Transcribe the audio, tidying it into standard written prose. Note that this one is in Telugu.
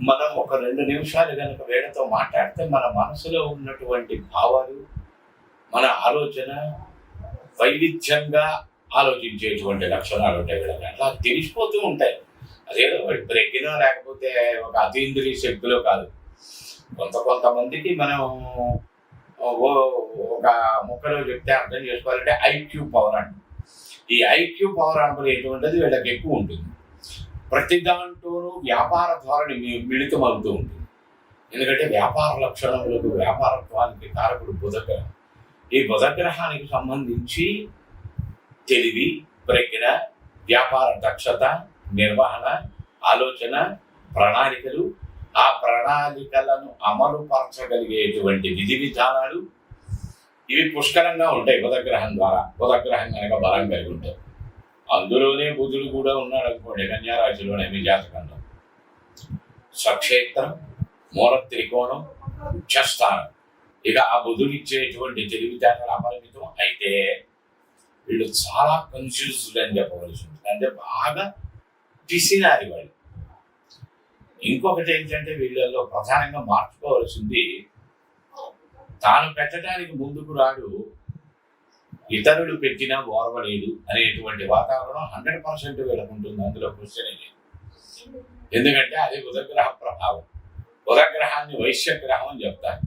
మనం ఒక 2 నిమిషాలు కనుక వీళ్ళతో మాట్లాడితే మన మనసులో ఉన్నటువంటి భావాలు, మన ఆలోచన వైవిధ్యంగా ఆలోచించేటువంటి లక్షణాలు ఉంటాయి వీళ్ళకి. అట్లా తెలిసిపోతూ ఉంటాయి. అదేదో బ్రెగ్గినో లేకపోతే ఒక అతీంద్రియ శక్తిలో కాదు. కొంతమందికి మనం ఒక ముక్కలో చెప్తే అర్థం చేసుకోవాలంటే ఐక్యూ పవర్ అంట. ఈ ఐక్యూ పవర్ అనుకుని ఎటువంటిది వీళ్ళకి ఎక్కువ ఉంటుంది. ప్రతి దాంట్లోనూ వ్యాపార ధోరణి మిళితమవుతూ ఉంటుంది. ఎందుకంటే వ్యాపార లక్షణములకు, వ్యాపారత్వానికి కారకుడు బుధగ్రహం. ఈ బుధగ్రహానికి సంబంధించి తెలివి, ప్రజ్ఞ, వ్యాపార దక్షత, నిర్వహణ, ఆలోచన, ప్రణాళికలు, ఆ ప్రణాళికలను అమలు పరచగలిగేటువంటి విధి విధానాలు ఇవి పుష్కలంగా ఉంటాయి బుధగ్రహం ద్వారా. బుధగ్రహం కనుక బలం కలిగి ఉంటాయి. అందులోనే బుధుడు కూడా ఉన్నాడు అనుకోండి కన్యారాశిలోనే మీ జాతకంలో. స్వక్షేత్రం, మూల త్రికోణం, ఉచ్చస్థానం. ఇక ఆ బుధుడు ఇచ్చేటువంటి తెలివితేటలు అపరిమితం. అయితే వీళ్ళు చాలా కన్ఫ్యూజ్డ్ అని చెప్పవలసి ఉంటుంది. అంటే బాగా పిసినారి వాళ్ళు. ఇంకొకటి ఏంటంటే వీళ్ళల్లో ప్రధానంగా మార్చుకోవాల్సింది, తాను పెట్టడానికి ముందుకు రాడు, ఇతరులు పెట్టినా ఓర్వలేదు అనేటువంటి వాతావరణం 100% వీళ్ళకు ఉంటుంది. అందులో క్వశ్చన్ లేదు. ఎందుకంటే అది బుధగ్రహ ప్రభావం. బుధగ్రహాన్ని వైశ్యగ్రహం అని చెప్తారు.